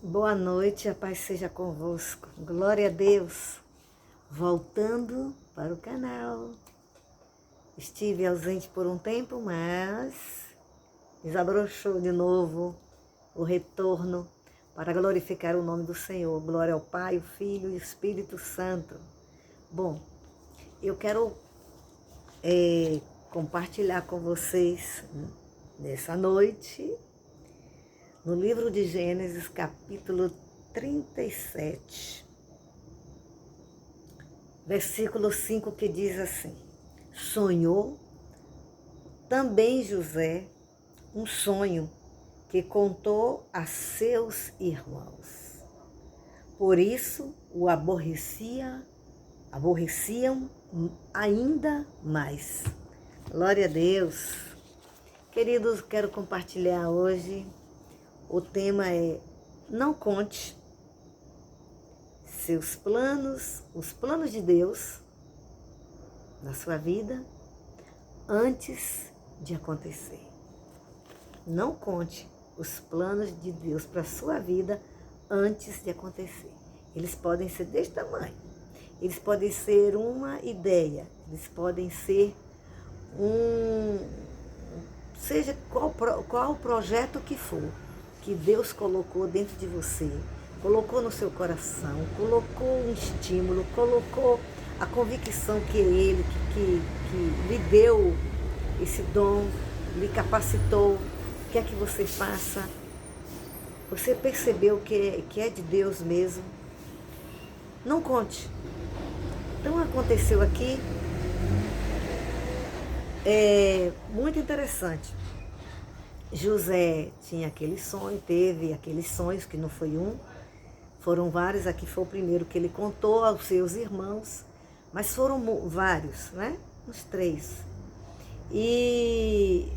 Boa noite, a paz seja convosco. Glória a Deus. Voltando para o canal. Estive ausente por um tempo, mas desabrochou de novo o retorno para glorificar o nome do Senhor. Glória ao Pai, o Filho e o Espírito Santo. Bom, eu quero compartilhar com vocês nessa noite no livro de Gênesis, capítulo 37, versículo 5, que diz assim: sonhou também José um sonho que contou a seus irmãos. Por isso o aborreciam ainda mais. Glória a Deus. Queridos, quero compartilhar hoje. O tema é: não conte seus planos, os planos de Deus na sua vida antes de acontecer. Não conte os planos de Deus para a sua vida antes de acontecer. Eles podem ser desse tamanho. Eles podem ser uma ideia. Eles podem ser seja qual projeto que for, que Deus colocou dentro de você, colocou no seu coração, colocou um estímulo, colocou a convicção que é Ele que lhe deu esse dom, lhe capacitou, quer que você faça. Você percebeu que é de Deus mesmo. Não conte. Então aconteceu aqui, muito interessante. José tinha aquele sonho, teve aqueles sonhos, que não foi um, foram vários. Aqui foi o primeiro que ele contou aos seus irmãos, mas foram vários, né? Uns 3. E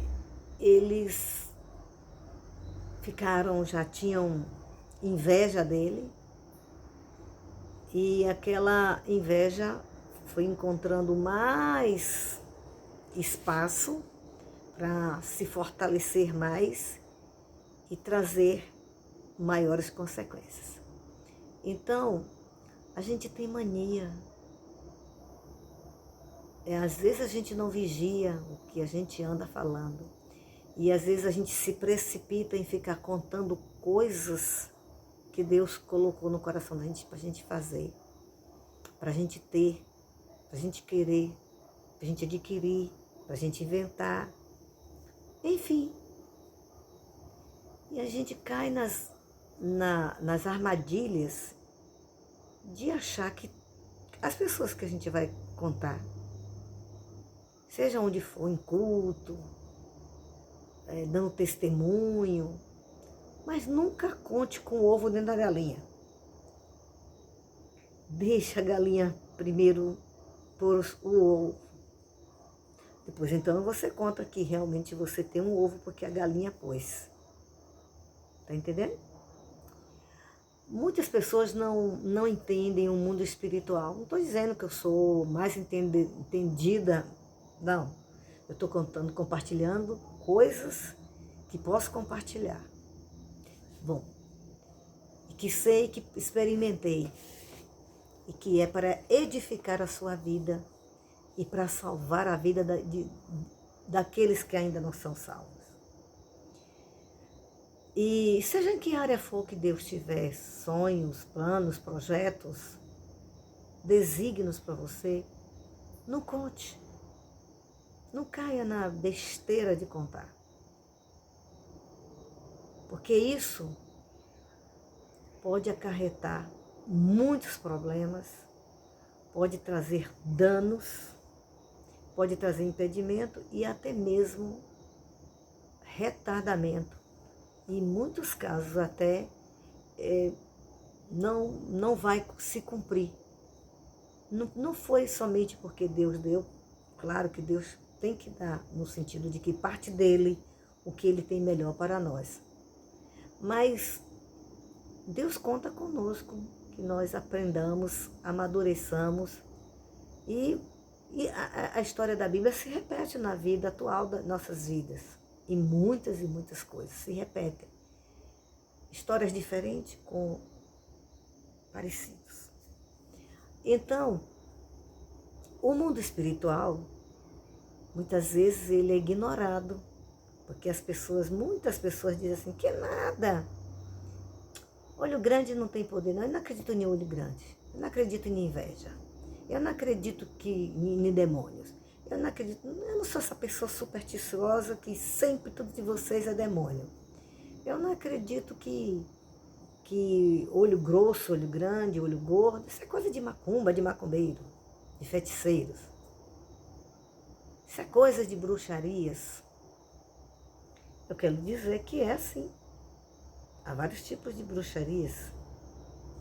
eles já tinham inveja dele, e aquela inveja foi encontrando mais espaço para se fortalecer mais e trazer maiores consequências. Então, a gente tem mania. Às vezes a gente não vigia o que a gente anda falando. E às vezes a gente se precipita em ficar contando coisas que Deus colocou no coração da gente para a gente fazer, para a gente ter, para a gente querer, para a gente adquirir, para a gente inventar. Enfim, e a gente cai nas armadilhas de achar que as pessoas que a gente vai contar, seja onde for, em culto, dando testemunho, mas nunca conte com o ovo dentro da galinha. Deixa a galinha primeiro pôr o ovo. Depois, então, você conta que realmente você tem um ovo porque a galinha pôs. Tá entendendo? Muitas pessoas não entendem o mundo espiritual. Não estou dizendo que eu sou mais entendida, não. Eu estou compartilhando coisas que posso compartilhar. Bom, e que sei, que experimentei, e que é para edificar a sua vida e para salvar a vida daqueles que ainda não são salvos. E seja em que área for que Deus tiver sonhos, planos, projetos, desígnios para você, não conte. Não caia na besteira de contar. Porque isso pode acarretar muitos problemas, pode trazer danos, pode trazer impedimento e até mesmo retardamento. E em muitos casos até não vai se cumprir. Não foi somente porque Deus deu. Claro que Deus tem que dar, no sentido de que parte dele o que ele tem melhor para nós. Mas Deus conta conosco, que nós aprendamos, amadureçamos. E a história da Bíblia se repete na vida atual das nossas vidas. E muitas coisas se repetem. histórias diferentes com parecidos. Então, o mundo espiritual, muitas vezes ele é ignorado, porque muitas pessoas dizem assim, que nada, olho grande não tem poder, não, eu não acredito em olho grande, eu não acredito em inveja, eu não acredito em demônios, eu não sou essa pessoa supersticiosa que sempre tudo de vocês é demônio, eu não acredito que olho grosso, olho grande, olho gordo, isso é coisa de macumba, de macumbeiro, de feiticeiros. Isso é coisa de bruxarias. Eu quero dizer que é assim. Há vários tipos de bruxarias,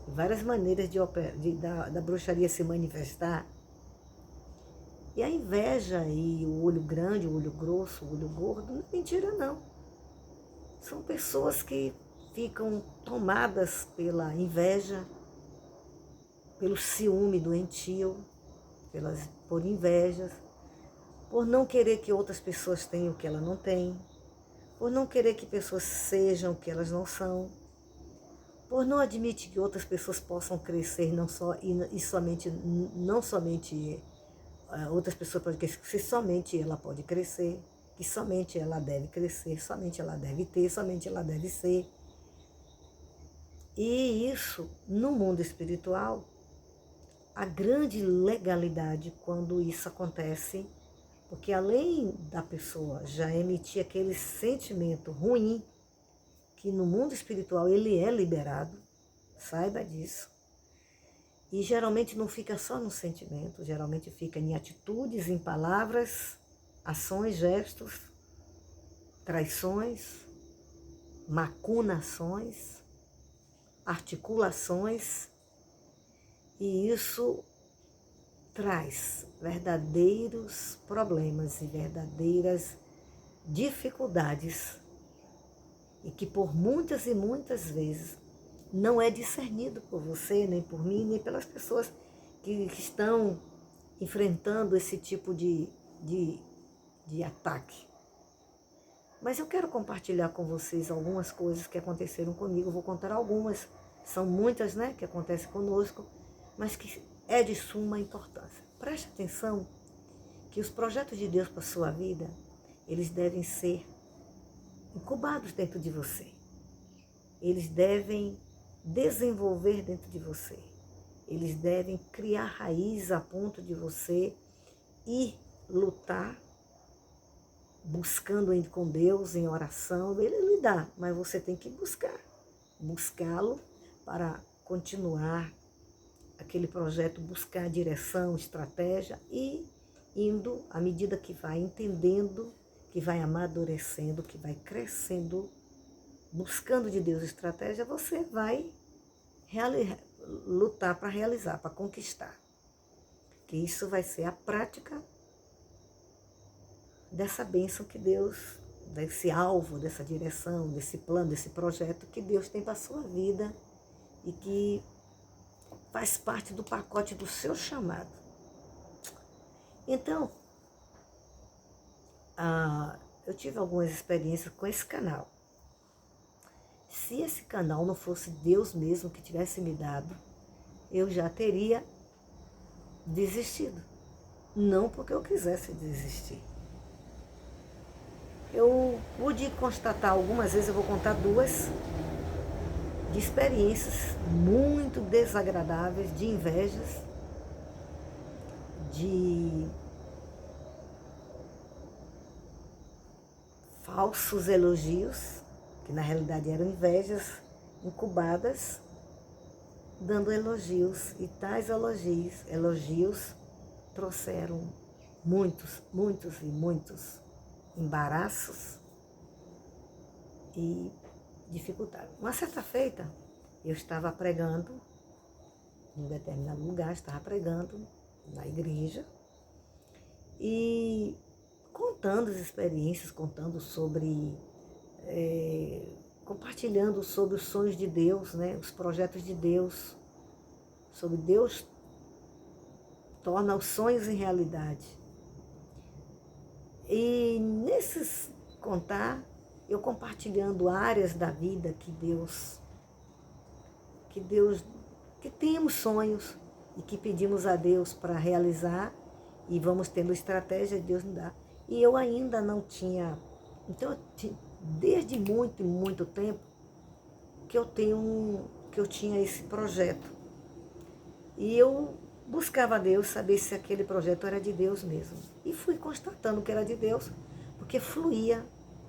várias maneiras da bruxaria se manifestar. E a inveja e o olho grande, o olho grosso, o olho gordo, não é mentira não. São pessoas que ficam tomadas pela inveja, pelo ciúme doentio, por invejas, por não querer que outras pessoas tenham o que ela não tem, por não querer que pessoas sejam o que elas não são, por não admitir que outras pessoas possam crescer, não somente outras pessoas podem crescer, que somente ela pode crescer, que somente ela deve crescer, somente ela deve ter, somente ela deve ser. E isso, no mundo espiritual, a grande legalidade quando isso acontece, porque além da pessoa já emitir aquele sentimento ruim, que no mundo espiritual ele é liberado, saiba disso. E geralmente não fica só no sentimento, geralmente fica em atitudes, em palavras, ações, gestos, traições, macunações, articulações, e isso traz verdadeiros problemas e verdadeiras dificuldades, e que por muitas e muitas vezes não é discernido por você, nem por mim, nem pelas pessoas que estão enfrentando esse tipo de ataque. Mas eu quero compartilhar com vocês algumas coisas que aconteceram comigo. Vou contar algumas, são muitas, né, que acontecem conosco, mas que é de suma importância. Preste atenção que os projetos de Deus para a sua vida, eles devem ser incubados dentro de você. Eles devem desenvolver dentro de você. Eles devem criar raiz a ponto de você ir lutar, buscando com Deus em oração. Ele lhe dá, mas você tem que buscá-lo para continuar aquele projeto, buscar direção, estratégia e indo à medida que vai entendendo, que vai amadurecendo, que vai crescendo, buscando de Deus estratégia, você vai lutar para realizar, para conquistar. Que isso vai ser a prática dessa bênção que Deus, desse alvo, dessa direção, desse plano, desse projeto que Deus tem para a sua vida e que faz parte do pacote do seu chamado. Então, eu tive algumas experiências com esse canal. Se esse canal não fosse Deus mesmo que tivesse me dado, eu já teria desistido. Não porque eu quisesse desistir. Eu pude constatar algumas vezes, eu vou contar duas, de experiências muito desagradáveis, de invejas, de falsos elogios, que na realidade eram invejas incubadas, dando elogios, e tais elogios trouxeram muitos e muitos embaraços e dificultaram. Uma certa feita, eu estava pregando em um determinado lugar, estava pregando na igreja e contando as experiências, compartilhando sobre os sonhos de Deus, né, os projetos de Deus, sobre Deus torna os sonhos em realidade. E nesses contar, eu compartilhando áreas da vida que Deus que temos sonhos e que pedimos a Deus para realizar e vamos tendo estratégia, Deus nos dá. E eu ainda não tinha, então desde muito, muito tempo que eu tinha esse projeto. E eu buscava a Deus, saber se aquele projeto era de Deus mesmo. E fui constatando que era de Deus, porque fluía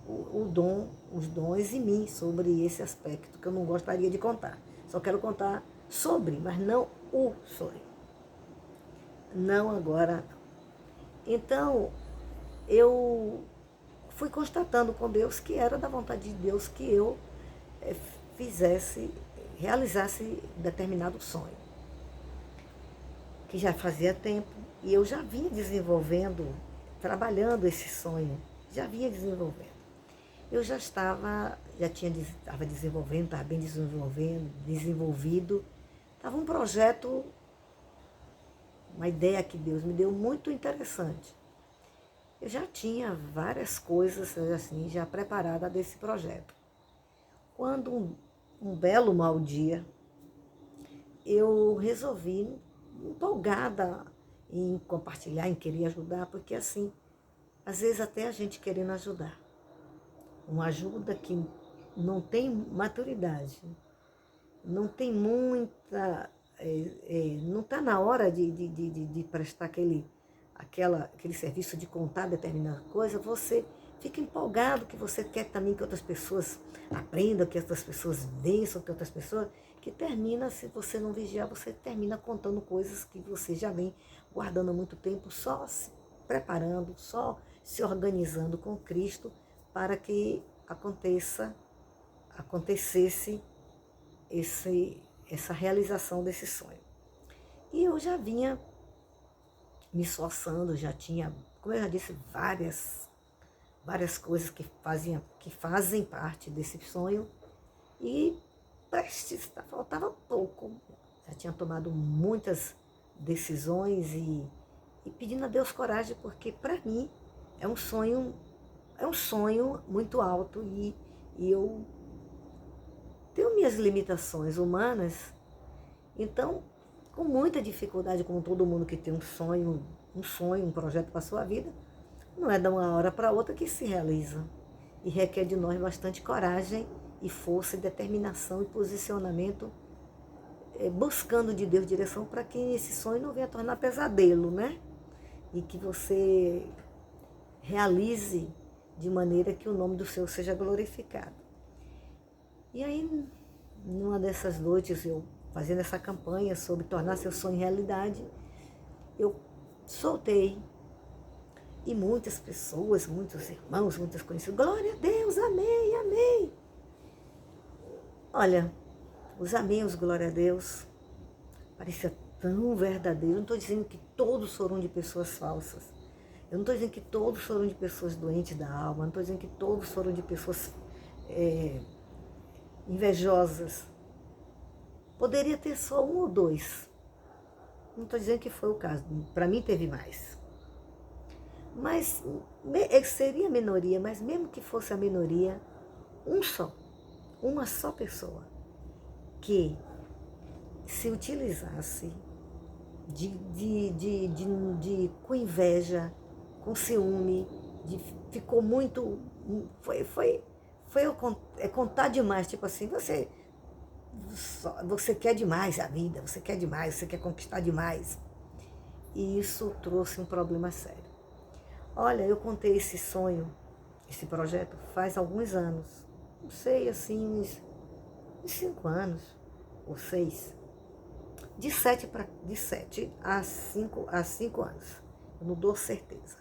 os dons em mim sobre esse aspecto, que eu não gostaria de contar. Só quero contar sobre, mas não o sonho. Não agora. Então, eu fui constatando com Deus que era da vontade de Deus que eu realizasse determinado sonho, que já fazia tempo, e eu já vinha desenvolvendo, trabalhando esse sonho, já vinha desenvolvendo. Eu estava desenvolvendo, estava bem desenvolvido, estava um projeto, uma ideia que Deus me deu muito interessante. Eu já tinha várias coisas assim, já preparada desse projeto. Quando um belo mau dia, eu resolvi, empolgada em compartilhar, em querer ajudar, porque assim, às vezes até a gente querendo ajudar, uma ajuda que não tem maturidade, não tem muita, não está na hora de prestar aquele serviço de contar determinada coisa, você fica empolgado que você quer também que outras pessoas aprendam, que outras pessoas vençam, que outras pessoas, que termina, se você não vigiar, você termina contando coisas que você já vem guardando há muito tempo, só se preparando, só se organizando com Cristo para que acontecesse essa realização desse sonho. E eu já vinha me esforçando, já tinha, como eu já disse, várias coisas que fazem parte desse sonho, e prestes, faltava pouco. Já tinha tomado muitas decisões e pedindo a Deus coragem, porque para mim é um sonho muito alto, e eu tenho minhas limitações humanas, então, com muita dificuldade, como todo mundo que tem um sonho, um projeto para a sua vida, não é de uma hora para outra que se realiza. E requer de nós bastante coragem e força, e determinação e posicionamento, buscando de Deus direção para que esse sonho não venha tornar pesadelo, né? E que você realize de maneira que o nome do Senhor seja glorificado. E aí, numa dessas noites, eu fazendo essa campanha sobre tornar seu sonho realidade, eu soltei. E muitas pessoas, muitos irmãos, muitas conhecidas, glória a Deus, amém, amém. Olha, os amém, os glória a Deus, parecia tão verdadeiro. Eu não estou dizendo que todos foram de pessoas falsas. Eu não estou dizendo que todos foram de pessoas doentes da alma. Não estou dizendo que todos foram de pessoas invejosas. Poderia ter só um ou dois. Não estou dizendo que foi o caso. Para mim teve mais. Mas seria a minoria, mas mesmo que fosse a minoria, uma só pessoa que se utilizasse com inveja, com ciúme, ficou muito, foi contar demais, tipo assim, você quer demais a vida, você quer demais, você quer conquistar demais. E isso trouxe um problema sério. Olha, eu contei esse sonho, esse projeto, faz alguns anos. Não sei, assim, uns 5 anos, ou 6. De 7 a 5 anos. Eu não dou certeza.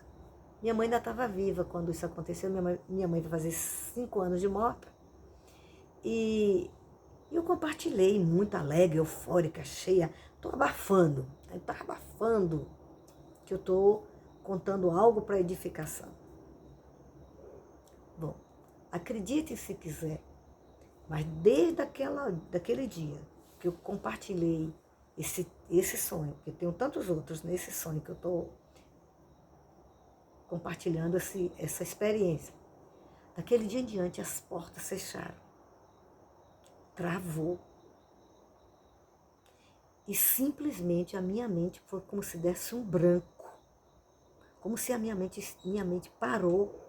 Minha mãe ainda estava viva quando isso aconteceu. Minha mãe vai fazer 5 anos de morte. E eu compartilhei, muito alegre, eufórica, cheia. Estou abafando. Está abafando que eu estou contando algo para edificação. Bom, acredite se quiser, mas desde daquele dia que eu compartilhei esse sonho, porque eu tenho tantos outros nesse sonho que eu estou compartilhando essa experiência, daquele dia em diante as portas fecharam, travou. E simplesmente a minha mente foi como se desse um branco. Como se a minha mente parou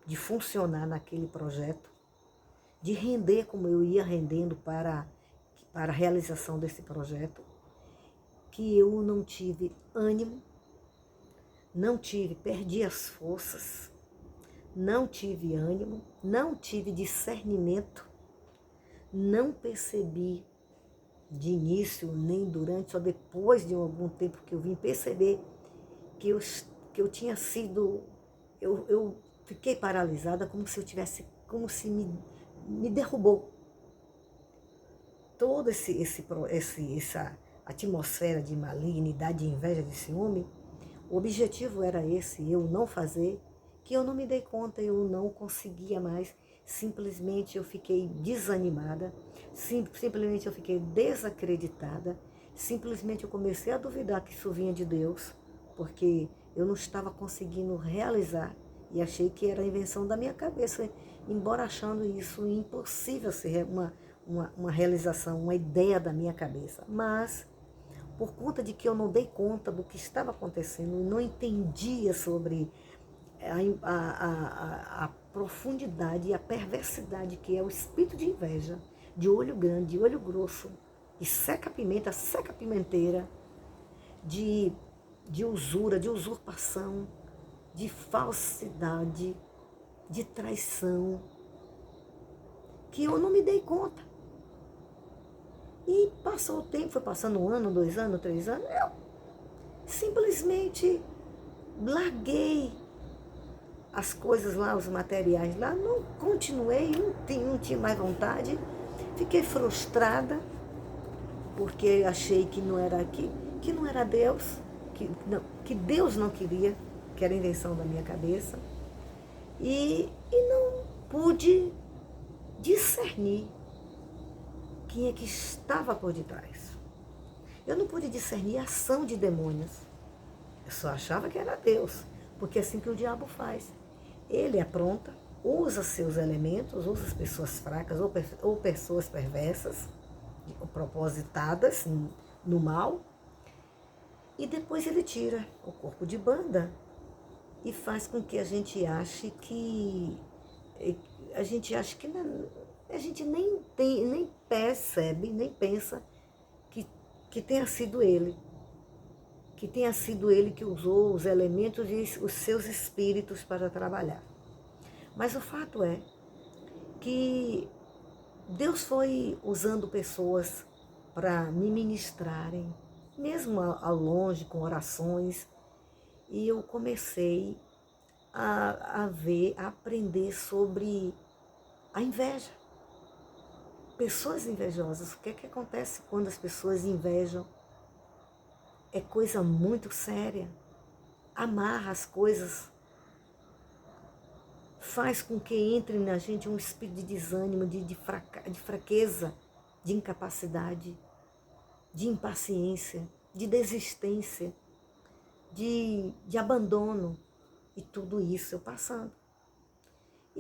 de funcionar naquele projeto, de render como eu ia rendendo para a realização desse projeto, que eu não tive ânimo, perdi as forças, não tive ânimo, não tive discernimento, não percebi de início, nem durante, só depois de algum tempo que eu vim perceber que eu tinha sido, eu fiquei paralisada como se eu tivesse, como se me derrubou. Toda essa atmosfera de malignidade, de inveja, de ciúme, o objetivo era esse, eu não fazer, que eu não me dei conta, eu não conseguia mais, simplesmente eu fiquei desanimada, simplesmente eu fiquei desacreditada, simplesmente eu comecei a duvidar que isso vinha de Deus, porque eu não estava conseguindo realizar e achei que era a invenção da minha cabeça, embora achando isso impossível ser uma realização, uma ideia da minha cabeça. Mas, por conta de que eu não dei conta do que estava acontecendo, não entendia sobre a profundidade e a perversidade que é o espírito de inveja, de olho grande, de olho grosso, de seca-pimenta, seca-pimenteira, de usura, de usurpação, de falsidade, de traição, que eu não me dei conta. E passou o tempo, foi passando 1 ano, 2 anos, 3 anos, eu simplesmente larguei as coisas lá, os materiais lá, não continuei, não tinha mais vontade, fiquei frustrada, porque achei que não era aqui, que não era Deus, que Deus não queria, que era invenção da minha cabeça, e não pude discernir quem é que estava por detrás. Eu não pude discernir a ação de demônios. Eu só achava que era Deus, porque é assim que o diabo faz. Ele apronta, usa seus elementos, usa as pessoas fracas ou pessoas perversas, ou propositadas no mal, e depois ele tira o corpo de banda e faz com que a gente ache que a gente nem percebe, nem pensa que tenha sido ele. Que tenha sido ele que usou os elementos e os seus espíritos para trabalhar. Mas o fato é que Deus foi usando pessoas para me ministrarem, mesmo ao longe, com orações, e eu comecei a aprender sobre a inveja. Pessoas invejosas. O que é que acontece quando as pessoas invejam? É coisa muito séria. Amarra as coisas. Faz com que entre na gente um espírito de desânimo, de fraqueza, de incapacidade, de impaciência, de desistência, de abandono. E tudo isso eu passando.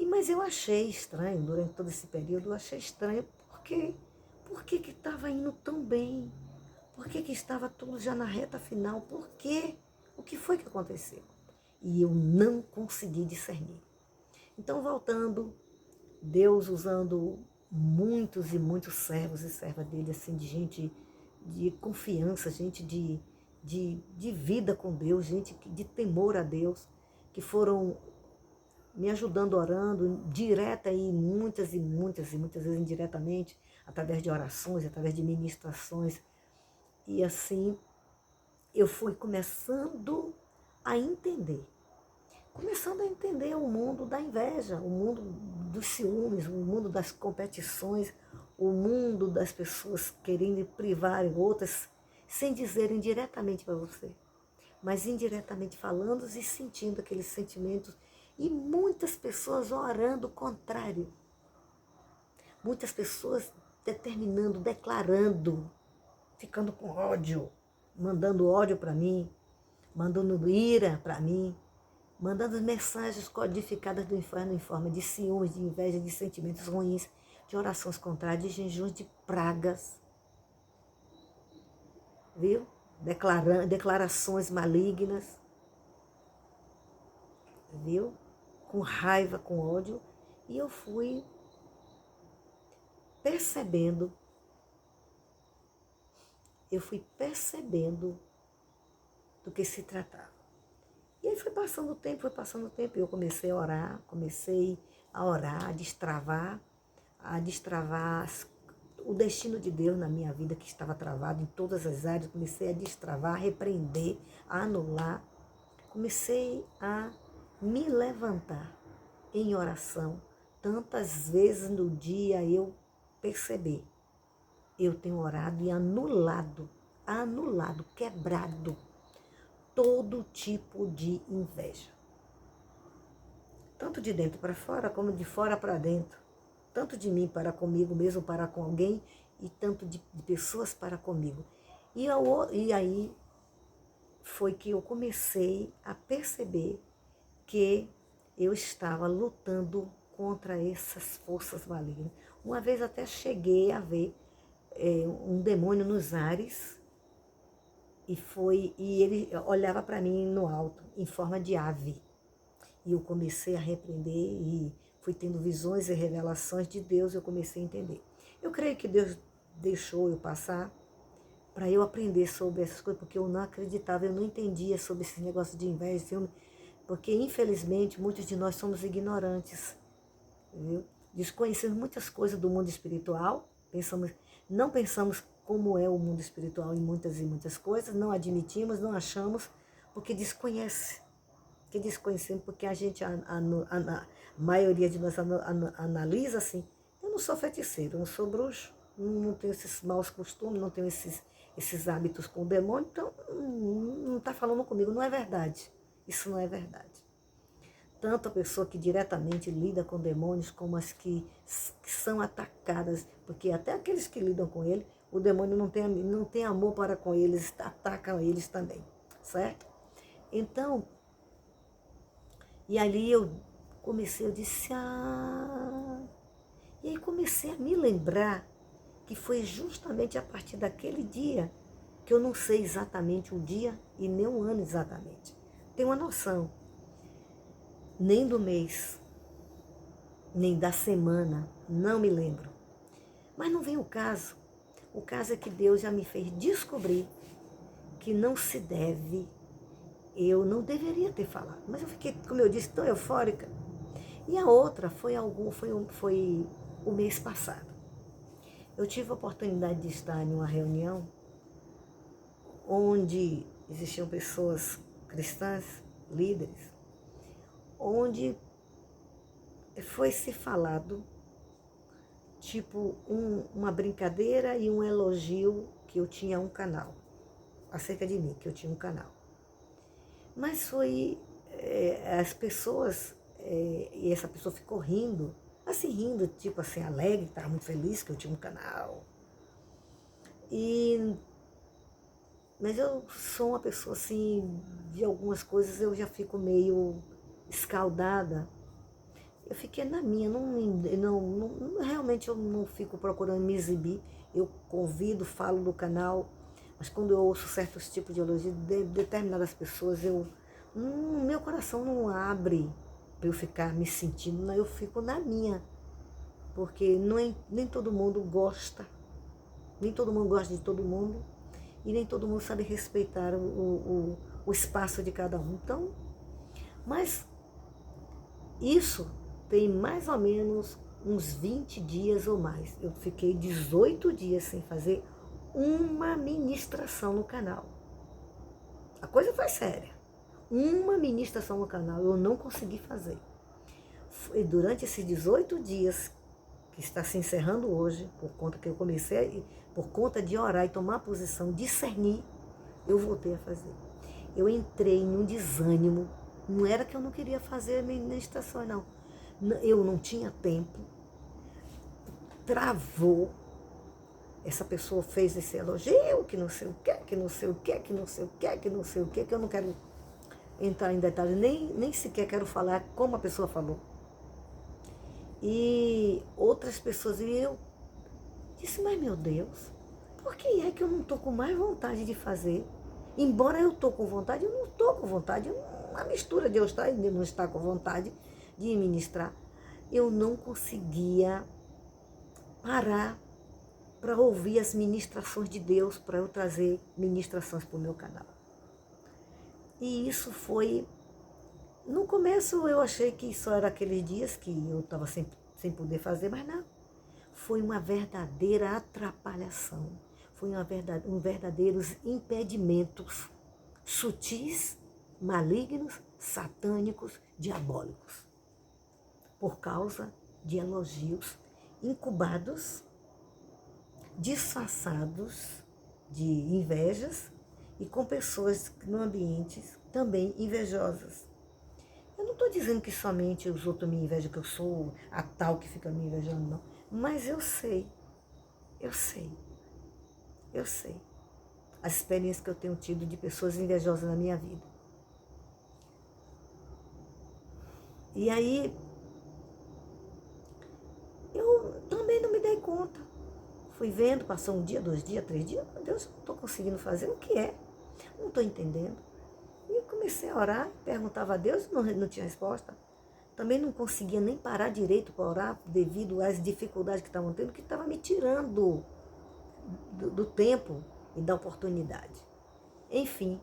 Mas eu achei estranho, durante todo esse período, eu achei estranho, por que estava indo tão bem? Por que estava tudo já na reta final? Por quê? O que foi que aconteceu? E eu não consegui discernir. Então, voltando, Deus usando muitos e muitos servos e servas dele, assim, de gente de confiança, gente de vida com Deus, gente de temor a Deus, que foram me ajudando orando, direta e muitas vezes indiretamente, através de orações, através de ministrações. E assim, eu fui começando a entender o mundo da inveja, o mundo dos ciúmes, o mundo das competições, o mundo das pessoas querendo privarem outras, sem dizerem diretamente para você, mas indiretamente falando e sentindo aqueles sentimentos. E muitas pessoas orando o contrário. Muitas pessoas determinando, declarando, ficando com ódio, mandando ódio para mim, mandando ira para mim, mandando mensagens codificadas do inferno em forma de ciúmes, de inveja, de sentimentos ruins, de orações contrárias, de jejuns, de pragas. viu? Declarações malignas, viu? Com raiva, com ódio. E eu fui percebendo, do que se tratava. E aí foi passando o tempo, e eu comecei a orar, a destravar o destino de Deus na minha vida, que estava travado em todas as áreas. Comecei a destravar, a repreender, a anular. Comecei a me levantar em oração. Tantas vezes no dia eu percebi. Eu tenho orado e anulado, quebrado todo tipo de inveja. Tanto de dentro para fora, como de fora para dentro. Tanto de mim para comigo mesmo, para com alguém, e tanto de pessoas para comigo. E aí foi que eu comecei a perceber que eu estava lutando contra essas forças malignas. Uma vez até cheguei a ver um demônio nos ares, e ele olhava para mim no alto, em forma de ave. E eu comecei a repreender e fui tendo visões e revelações de Deus, eu comecei a entender. Eu creio que Deus deixou eu passar para eu aprender sobre essas coisas, porque eu não acreditava, eu não entendia sobre esse negócio de inveja, porque infelizmente muitos de nós somos ignorantes, viu? Desconhecemos muitas coisas do mundo espiritual, não pensamos como é o mundo espiritual em muitas e muitas coisas, não admitimos, não achamos, porque desconhecemos, porque a gente, a maioria de nós analisa assim. Eu não sou feiticeiro, eu não sou bruxo, não tenho esses maus costumes, não tenho esses hábitos com o demônio, então não está falando comigo, não é verdade. Isso não é verdade. Tanto a pessoa que diretamente lida com demônios, como as que são atacadas, porque até aqueles que lidam com ele, o demônio não tem amor para com eles, atacam eles também, certo? Então, e ali eu disse, e aí comecei a me lembrar que foi justamente a partir daquele dia, que eu não sei exatamente o dia e nem o ano exatamente. Tenho uma noção, nem do mês, nem da semana, não me lembro. Mas não vem o caso. O caso é que Deus já me fez descobrir que não se deve, eu não deveria ter falado. Mas eu fiquei, como eu disse, tão eufórica. E a outra foi o mês passado. Eu tive a oportunidade de estar em uma reunião onde existiam pessoas cristãs, líderes, onde foi se falado, tipo, uma brincadeira e um elogio, que eu tinha um canal, acerca de mim, que eu tinha um canal. Mas foi as pessoas, e essa pessoa ficou rindo, tipo assim, alegre, estava muito feliz que eu tinha um canal. Mas eu sou uma pessoa assim, de algumas coisas eu já fico meio escaldada. Eu fiquei na minha, realmente eu não fico procurando me exibir. Eu convido, falo do canal, mas quando eu ouço certos tipos de elogio de determinadas pessoas, meu coração não abre para eu ficar me sentindo, não, eu fico na minha. Porque nem todo mundo gosta, nem todo mundo gosta de todo mundo, e nem todo mundo sabe respeitar o espaço de cada um. Então, mas isso tem mais ou menos uns 20 dias ou mais. Eu fiquei 18 dias sem fazer uma ministração no canal. A coisa foi séria. Uma ministração no canal eu não consegui fazer. E durante esses 18 dias, que está se encerrando hoje, por conta que eu comecei, por conta de orar e tomar posição, discernir, eu voltei a fazer. Eu entrei em um desânimo. Não era que eu não queria fazer ministrações, não. Eu não tinha tempo. Travou. Essa pessoa fez esse elogio, que não sei o que, que não sei o que, que não sei o que, que não sei o que eu não quero entrar em detalhes, nem sequer quero falar como a pessoa falou. E outras pessoas, e eu disse, mas meu Deus, por que é que eu não estou com mais vontade de fazer? Embora eu estou com vontade, eu não estou com vontade. Uma mistura de eu estar e de não estar com vontade de ministrar. Eu não conseguia parar para ouvir as ministrações de Deus, para eu trazer ministrações para o meu canal. E isso foi... No começo eu achei que só era aqueles dias que eu estava sem poder fazer, mas não. Foi uma verdadeira atrapalhação. Foi verdadeiros impedimentos sutis, malignos, satânicos, diabólicos. Por causa de elogios incubados, disfarçados de invejas e com pessoas no ambiente também invejosas. Eu não estou dizendo que somente os outros me invejam, que eu sou a tal que fica me invejando, não. Mas eu sei as experiências que eu tenho tido de pessoas invejosas na minha vida. E aí, eu também não me dei conta. Fui vendo, passou um dia, 2 dias, 3 dias, meu Deus, eu não estou conseguindo fazer o que é. Não estou entendendo. E eu comecei a orar, perguntava a Deus, não tinha resposta. Também não conseguia nem parar direito para orar, devido às dificuldades que estavam tendo, que estava me tirando do tempo e da oportunidade. Enfim,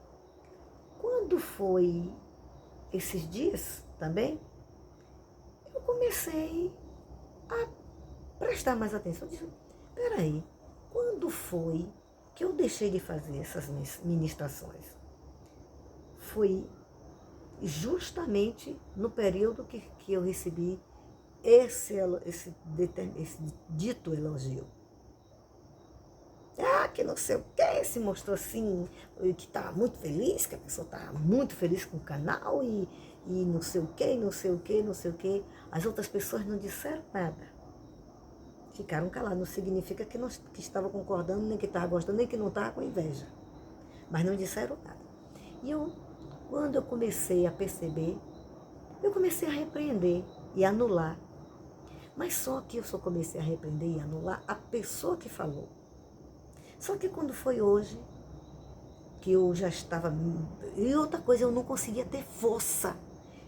quando foi esses dias também, eu comecei a prestar mais atenção. Eu disse, peraí, quando foi que eu deixei de fazer essas ministrações? Foi justamente no período que eu recebi esse dito elogio. Ah, que não sei o que, se mostrou assim, que estava muito feliz, que a pessoa estava muito feliz com o canal e não sei o que, não sei o que, não sei o que. As outras pessoas não disseram nada. Ficaram caladas, não significa que estavam concordando, nem que estavam gostando, nem que não estavam com inveja. Mas não disseram nada. E quando eu comecei a perceber, eu comecei a repreender e anular. Mas só que eu só comecei a repreender e anular a pessoa que falou. Só que quando foi hoje, que eu já estava... E outra coisa, eu não conseguia ter força.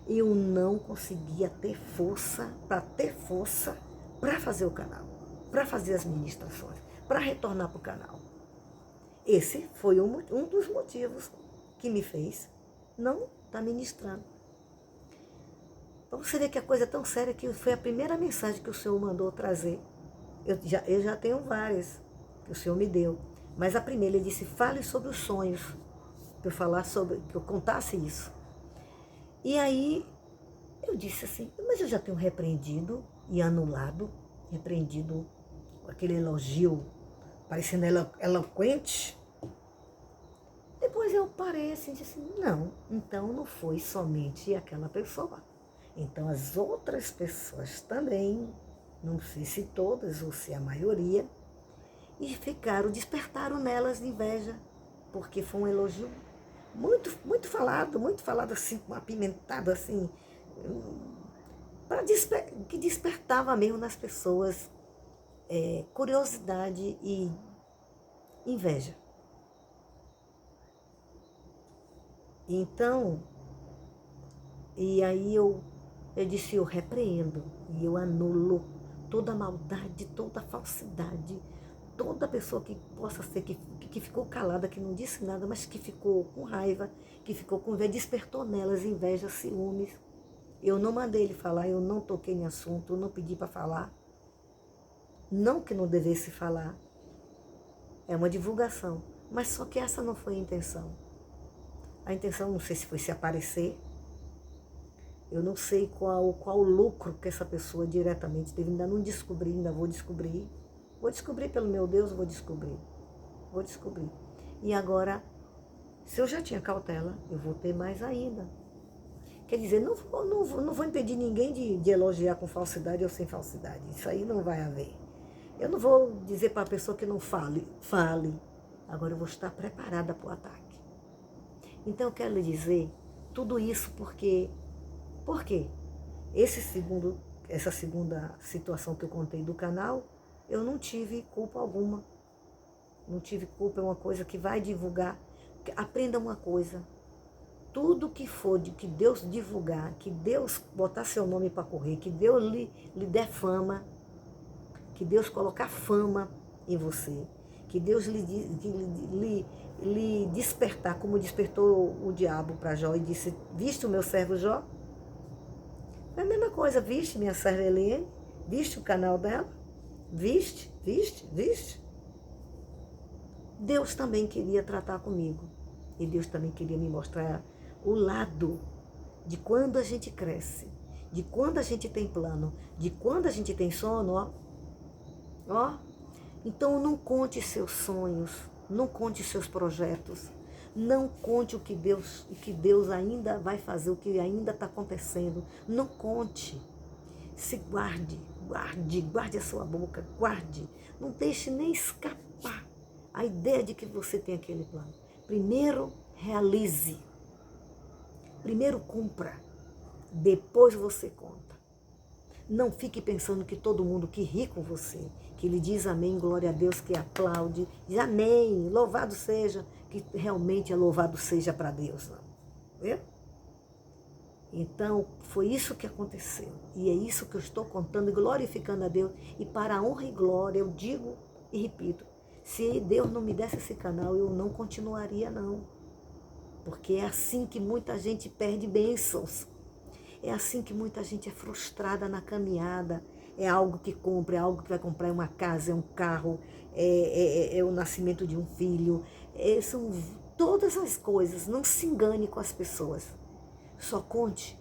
Eu não conseguia ter força para fazer o canal, para fazer as ministrações, para retornar para o canal. Esse foi um dos motivos que me fez não estar ministrando. Para você ver que a coisa é tão séria que foi a primeira mensagem que o Senhor mandou trazer. Eu já tenho várias que o Senhor me deu. Mas a primeira, ele disse, fale sobre os sonhos. Para eu falar sobre, que eu contasse isso. E aí, eu disse assim, mas eu já tenho repreendido e anulado, repreendido aquele elogio, parecendo eloquente. Depois eu parei assim, disse, não, então não foi somente aquela pessoa. Então as outras pessoas também, não sei se todas ou se a maioria, e despertaram nelas inveja, porque foi um elogio muito falado assim, apimentado assim, que despertava mesmo nas pessoas curiosidade e inveja. Então, e aí eu disse, eu repreendo e eu anulo toda a maldade, toda a falsidade, toda pessoa que possa ser, que ficou calada, que não disse nada, mas que ficou com raiva, que ficou com inveja, despertou nelas inveja, ciúmes. Eu não mandei ele falar, eu não toquei em assunto, eu não pedi para falar. Não que não devesse falar, é uma divulgação, mas só que essa não foi a intenção. A intenção, não sei se foi se aparecer, eu não sei qual o lucro que essa pessoa diretamente teve, ainda não descobri, ainda vou descobrir. Vou descobrir pelo meu Deus, vou descobrir. E agora, se eu já tinha cautela, eu vou ter mais ainda. Quer dizer, não vou impedir ninguém de elogiar com falsidade ou sem falsidade. Isso aí não vai haver. Eu não vou dizer para a pessoa que não fale. Agora eu vou estar preparada para o ataque. Então eu quero lhe dizer tudo isso porque... Por quê? Essa segunda situação que eu contei do canal, eu não tive culpa alguma. não tive culpa, é uma coisa que vai divulgar. Aprenda uma coisa, tudo que for que Deus divulgar, que Deus botar seu nome para correr, que Deus lhe der fama, que Deus colocar fama em você, que Deus lhe despertar, como despertou o diabo para Jó e disse, viste o meu servo Jó? É a mesma coisa, viste minha serva Eliane? Viste o canal dela? Viste? Deus também queria tratar comigo. E Deus também queria me mostrar o lado de quando a gente cresce, de quando a gente tem plano, de quando a gente tem sono, ó. Então não conte seus sonhos, não conte seus projetos, não conte o que Deus ainda vai fazer, o que ainda está acontecendo. Não conte. Se guarde a sua boca, guarde. Não deixe nem escapar a ideia de que você tem aquele plano. Primeiro realize, primeiro cumpra, depois você conta. Não fique pensando que todo mundo que ri com você, que lhe diz amém, glória a Deus, que aplaude, diz amém, louvado seja, que realmente é louvado seja para Deus, não. Viu? Então, foi isso que aconteceu. E é isso que eu estou contando e glorificando a Deus. E para a honra e glória, eu digo e repito, se Deus não me desse esse canal, eu não continuaria, não. Porque é assim que muita gente perde bênçãos. É assim que muita gente é frustrada na caminhada. É algo que compra, é algo que vai comprar, é uma casa, é um carro, é o nascimento de um filho. São todas as coisas. Não se engane com as pessoas. Só conte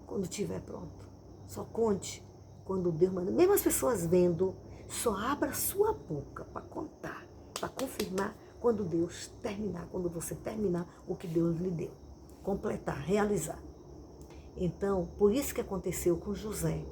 quando estiver pronto. Só conte quando Deus manda. Mesmo as pessoas vendo, só abra sua boca para contar, para confirmar quando Deus terminar, quando você terminar o que Deus lhe deu. Completar, realizar. Então, por isso que aconteceu com José.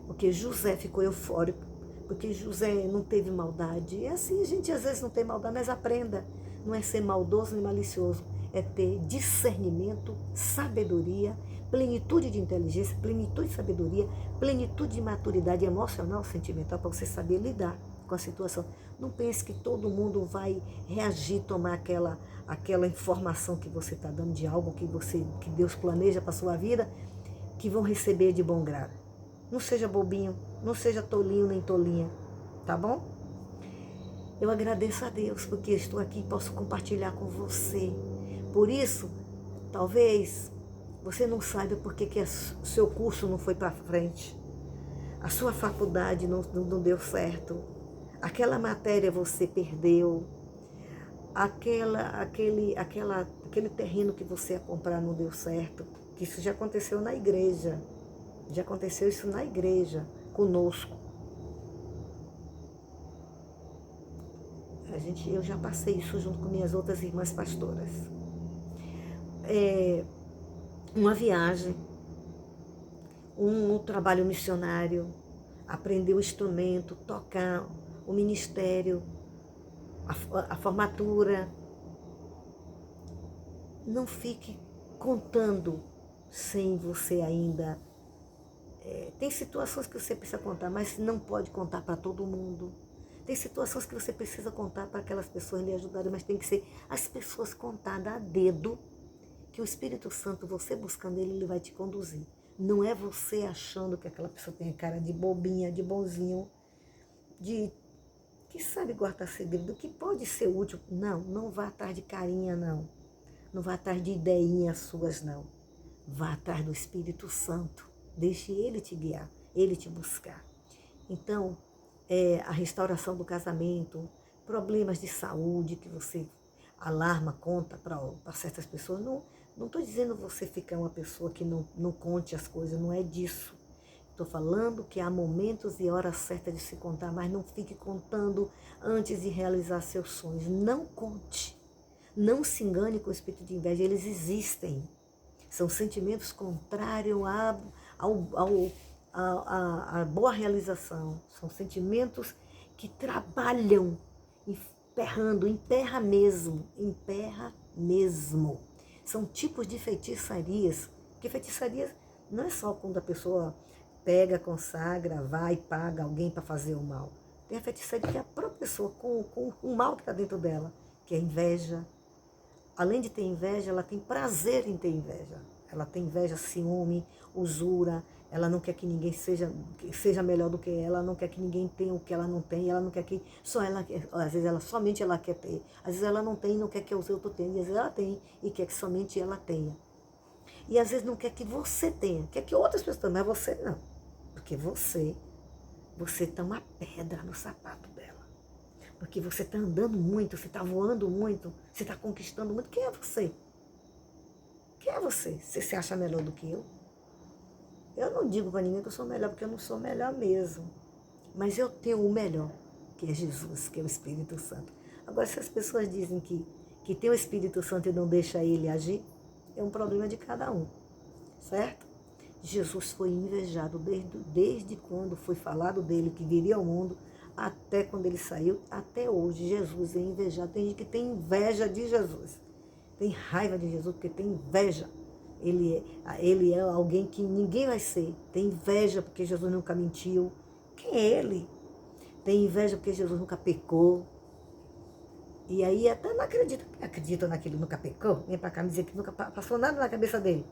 Porque José ficou eufórico, porque José não teve maldade. É assim, a gente às vezes não tem maldade, mas aprenda. Não é ser maldoso nem malicioso. É ter discernimento, sabedoria, plenitude de inteligência, plenitude de sabedoria, plenitude de maturidade emocional, sentimental, para você saber lidar com a situação. Não pense que todo mundo vai reagir, tomar aquela informação que você está dando de algo que Deus planeja para a sua vida, que vão receber de bom grado. Não seja bobinho, não seja tolinho nem tolinha, tá bom? Eu agradeço a Deus porque estou aqui e posso compartilhar com você. Por isso, talvez você não saiba por que o seu curso não foi para frente. A sua faculdade não deu certo. Aquela matéria você perdeu. Aquele terreno que você ia comprar não deu certo. Que isso já aconteceu na igreja. Já aconteceu isso na igreja, conosco. Eu já passei isso junto com minhas outras irmãs pastoras. Uma viagem, um trabalho missionário, aprender o instrumento, tocar, o ministério, a formatura. Não fique contando sem você ainda. Tem situações que você precisa contar, mas não pode contar para todo mundo. Tem situações que você precisa contar para aquelas pessoas lhe ajudarem, mas tem que ser as pessoas contadas a dedo, que o Espírito Santo, você buscando ele vai te conduzir. Não é você achando que aquela pessoa tem a cara de bobinha, de bonzinho, que sabe guardar segredo, que pode ser útil. Não vá atrás de carinha, não. Não vá atrás de ideinhas suas, não. Vá atrás do Espírito Santo. Deixe ele te guiar, ele te buscar. Então, a restauração do casamento, problemas de saúde que você alarma, conta para certas pessoas. Não estou dizendo você ficar uma pessoa que não conte as coisas, não é disso. Estou falando que há momentos e horas certas de se contar, mas não fique contando antes de realizar seus sonhos. Não conte. Não se engane com o espírito de inveja, eles existem. São sentimentos contrários à boa realização. São sentimentos que trabalham emperrando, emperra mesmo. São tipos de feitiçarias, porque feitiçarias não é só quando a pessoa pega, consagra, vai e paga alguém para fazer o mal. Tem a feitiçaria que é a própria pessoa, com o mal que está dentro dela, que é a inveja. Além de ter inveja, ela tem prazer em ter inveja. Ela tem inveja, ciúme, usura. Ela não quer que ninguém seja melhor do que ela, não quer que ninguém tenha o que ela não tem, ela não quer que só ela, às vezes somente ela quer ter. Às vezes ela não tem e não quer que os outros tenham, e às vezes ela tem e quer que somente ela tenha. E às vezes não quer que você tenha, quer que outras pessoas tenham, mas você não. Porque você está uma pedra no sapato dela. Porque você está andando muito, você está voando muito, você está conquistando muito. Quem é você? Quem é você? Você se acha melhor do que eu? Eu não digo para ninguém que eu sou melhor, porque eu não sou melhor mesmo. Mas eu tenho o melhor, que é Jesus, que é o Espírito Santo. Agora, se as pessoas dizem que tem o Espírito Santo e não deixa ele agir, é um problema de cada um, certo? Jesus foi invejado desde quando foi falado dele, que viria ao mundo, até quando ele saiu, até hoje. Jesus é invejado. Tem gente que tem inveja de Jesus, tem raiva de Jesus porque tem inveja. Ele é alguém que ninguém vai ser. Tem inveja porque Jesus nunca mentiu. Quem é ele? Tem inveja porque Jesus nunca pecou. E aí até não acredita naquele nunca pecou. Vem pra cá me dizer que nunca passou nada na cabeça dele.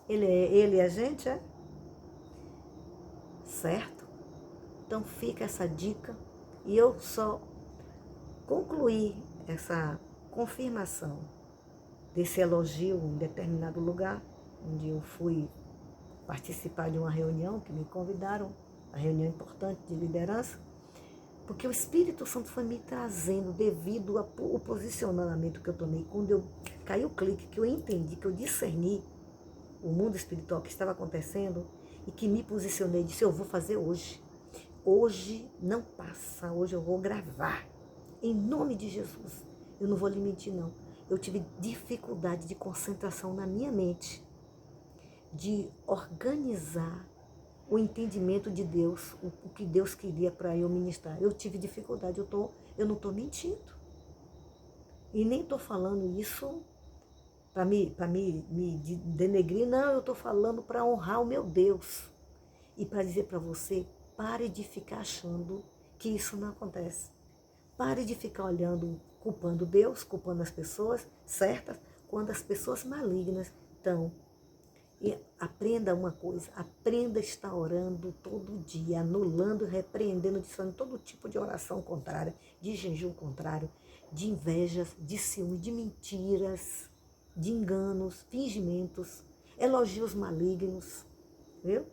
Ele é a gente, é? Certo? Então fica essa dica. E eu só concluí essa confirmação desse elogio em determinado lugar, onde eu fui participar de uma reunião que me convidaram, uma reunião importante de liderança, porque o Espírito Santo foi me trazendo devido ao posicionamento que eu tomei. Quando eu caiu o clique, que eu entendi, que eu discerni o mundo espiritual que estava acontecendo e que me posicionei, disse, eu vou fazer hoje. Hoje não passa, hoje eu vou gravar. Em nome de Jesus. Eu não vou lhe mentir, não. Eu tive dificuldade de concentração na minha mente, de organizar o entendimento de Deus, o que Deus queria para eu ministrar. Eu tive dificuldade, eu não estou mentindo. E nem estou falando isso para me denegrir, não, eu estou falando para honrar o meu Deus. E para dizer para você, pare de ficar achando que isso não acontece. Pare de ficar olhando, culpando Deus, culpando as pessoas certas, quando as pessoas malignas estão. E aprenda uma coisa, aprenda a estar orando todo dia, anulando, repreendendo, dizendo todo tipo de oração contrária, de jejum contrário, de invejas, de ciúme, de mentiras, de enganos, fingimentos, elogios malignos, viu?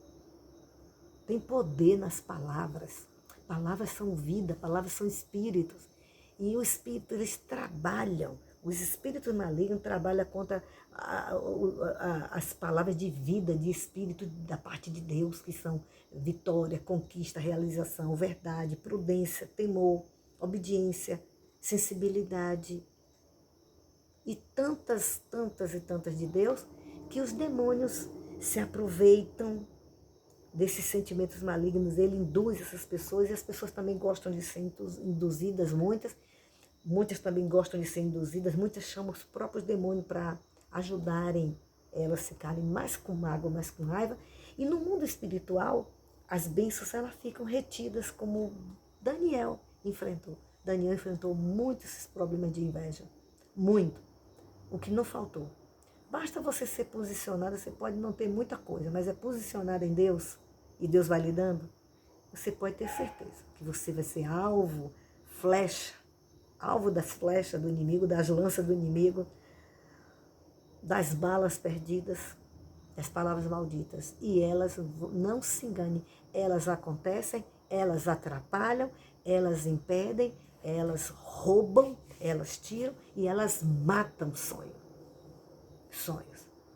Tem poder nas palavras. Palavras são vida, palavras são espíritos. E os espíritos, eles trabalham. Os espíritos malignos trabalham contra as palavras de vida, de espírito da parte de Deus, que são vitória, conquista, realização, verdade, prudência, temor, obediência, sensibilidade. E tantas e tantas de Deus, que os demônios se aproveitam desses sentimentos malignos. Ele induz essas pessoas, e as pessoas também gostam de ser induzidas, muitas também gostam de ser induzidas, muitas chamam os próprios demônios para ajudarem elas a ficarem mais com mágoa, mais com raiva. E no mundo espiritual, as bênçãos elas ficam retidas, como Daniel enfrentou. Daniel enfrentou muitos esses problemas de inveja, muito. O que não faltou. Basta você ser posicionado, você pode não ter muita coisa, mas é posicionado em Deus, e Deus vai lhe dando, você pode ter certeza que você vai ser alvo, flecha, alvo das flechas do inimigo, das lanças do inimigo, das balas perdidas, das palavras malditas. E elas, não se engane, elas acontecem, elas atrapalham, elas impedem, elas roubam, elas tiram e elas matam sonhos,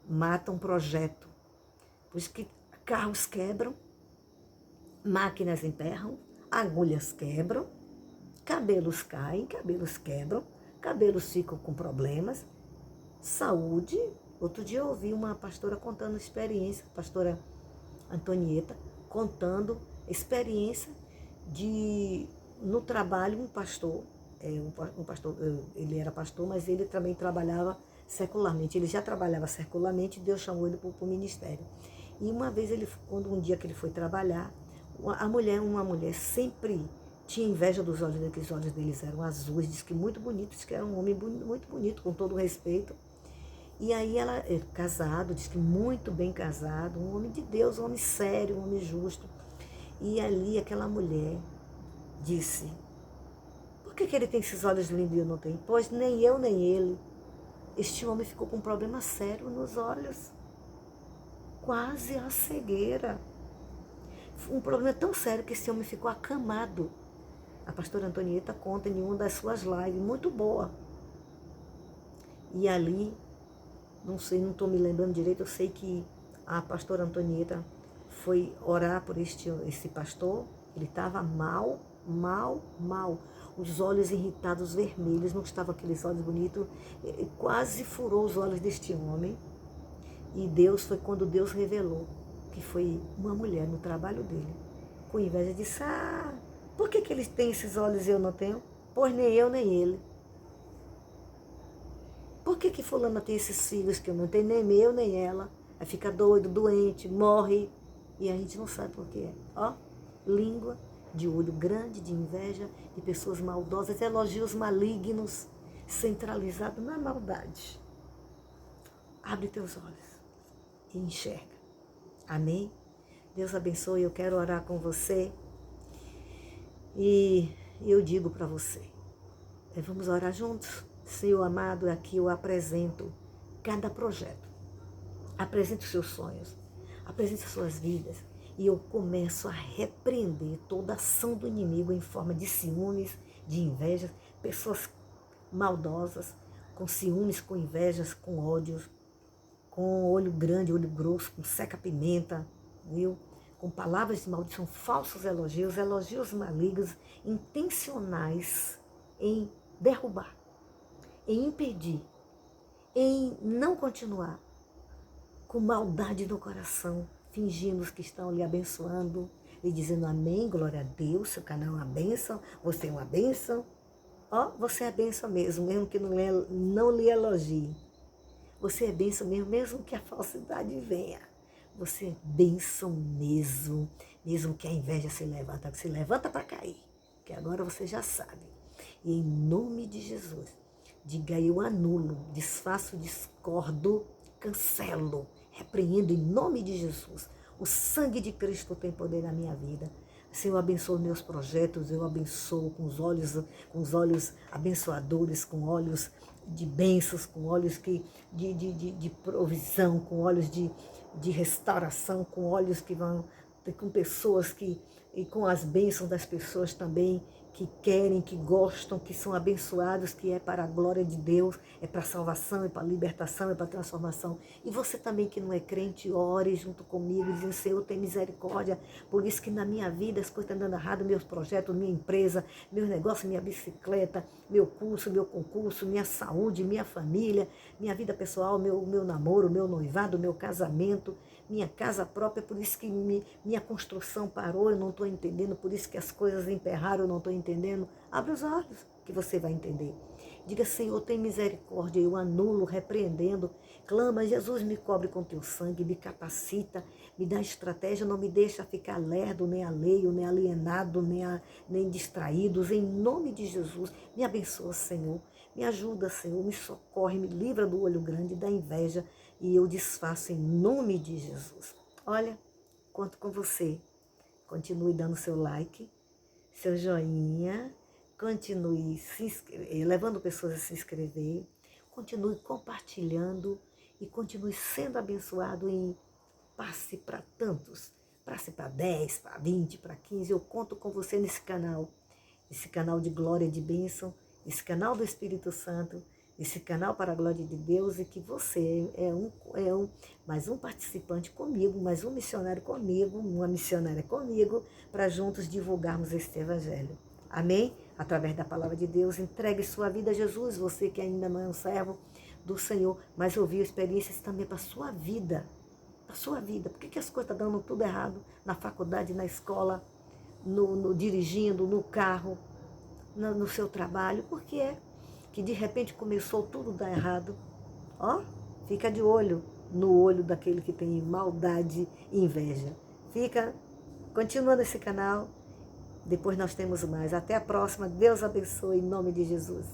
matam projeto. Por isso que carros quebram, máquinas emperram, agulhas quebram, cabelos caem, cabelos quebram, cabelos ficam com problemas, saúde. Outro dia eu ouvi uma pastora contando experiência, a pastora Antonieta, contando experiência de, no trabalho, um pastor, ele era pastor, mas ele também trabalhava secularmente. Ele já trabalhava secularmente, Deus chamou ele para o ministério. E uma vez, um dia que ele foi trabalhar, uma mulher sempre tinha inveja dos olhos dele, que os olhos deles eram azuis, diz que muito bonito, diz que era um homem muito bonito, com todo o respeito. E aí ela é casado, diz que muito bem casado, um homem de Deus, um homem sério, um homem justo. E ali aquela mulher disse, por que ele tem esses olhos lindos e eu não tenho? Pois nem eu nem ele. Este homem ficou com um problema sério nos olhos, quase a cegueira. Um problema tão sério que esse homem ficou acamado. A pastora Antonieta conta em uma das suas lives, muito boa. E ali, não sei, não estou me lembrando direito, eu sei que a pastora Antonieta foi orar por esse pastor. Ele estava mal. Os olhos irritados, vermelhos, não estavam aqueles olhos bonitos. Quase furou os olhos deste homem. E foi quando Deus revelou que foi uma mulher no trabalho dele. Com inveja, disse, por que ele tem esses olhos e eu não tenho? Pois nem eu nem ele. Por que fulana tem esses filhos que eu não tenho? Nem eu nem ela. Aí fica doido, doente, morre. E a gente não sabe por quê. Língua de olho grande, de inveja, de pessoas maldosas, elogios malignos, centralizados na maldade. Abre teus olhos e enxerga. Amém? Deus abençoe, eu quero orar com você. E eu digo para você, vamos orar juntos? Senhor amado, aqui eu apresento cada projeto. Apresento os seus sonhos, apresento as suas vidas. E eu começo a repreender toda ação do inimigo em forma de ciúmes, de invejas, pessoas maldosas, com ciúmes, com invejas, com ódios, com olho grande, olho grosso, com seca-pimenta, viu? Com palavras de maldição, falsos elogios malignos, intencionais em derrubar, em impedir, em não continuar, com maldade no coração, fingindo que estão lhe abençoando, e dizendo amém, glória a Deus, seu canal é uma bênção, você é uma bênção. Você é bênção mesmo que não lhe elogie. Você é bênção mesmo que a falsidade venha. Você é bênção mesmo que a inveja se levanta para cair, que agora você já sabe. E em nome de Jesus, diga eu anulo, desfaço, discordo, cancelo, repreendo em nome de Jesus. O sangue de Cristo tem poder na minha vida. Senhor, abençoa meus projetos, eu abençoo com os olhos abençoadores, com olhos de bênçãos, com olhos de provisão, com olhos de restauração, com olhos que vão, com pessoas e com as bênçãos das pessoas também, que querem, que gostam, que são abençoados, que é para a glória de Deus, é para a salvação, é para a libertação, é para a transformação. E você também que não é crente, ore junto comigo, dizendo, Senhor, tem misericórdia, por isso que na minha vida as coisas estão andando errado, meus projetos, minha empresa, meus negócios, minha bicicleta, meu curso, meu concurso, minha saúde, minha família, minha vida pessoal, meu namoro, meu noivado, meu casamento, minha casa própria, por isso que minha construção parou, eu não estou entendendo, por isso que as coisas emperraram, eu não estou entendendo. Abre os olhos que você vai entender. Diga, Senhor, tem misericórdia, eu anulo, repreendendo. Clama, Jesus, me cobre com teu sangue, me capacita, me dá estratégia, não me deixa ficar lerdo, nem alheio, nem alienado, nem distraídos. Em nome de Jesus, me abençoa, Senhor. Me ajuda, Senhor, me socorre, me livra do olho grande, da inveja, e eu desfaço em nome de Jesus. Olha, conto com você. Continue dando seu like, seu joinha, continue levando pessoas a se inscrever, continue compartilhando e continue sendo abençoado em passe para tantos, passe para 10, para 20, para 15. Eu conto com você nesse canal de glória e de bênção, esse canal do Espírito Santo, esse canal para a glória de Deus, e que você é mais um participante comigo, mais um missionário comigo, uma missionária comigo, para juntos divulgarmos este Evangelho. Amém? Através da palavra de Deus, entregue sua vida a Jesus, você que ainda não é um servo do Senhor, mas ouviu experiências também para a sua vida. Para a sua vida. Por que as coisas estão dando tudo errado na faculdade, na escola, no dirigindo, no carro, no seu trabalho? Por que é que de repente começou tudo a dar errado? Fica de olho no olho daquele que tem maldade e inveja. Continua nesse canal, Depois nós temos mais. Até a próxima. Deus abençoe em nome de Jesus.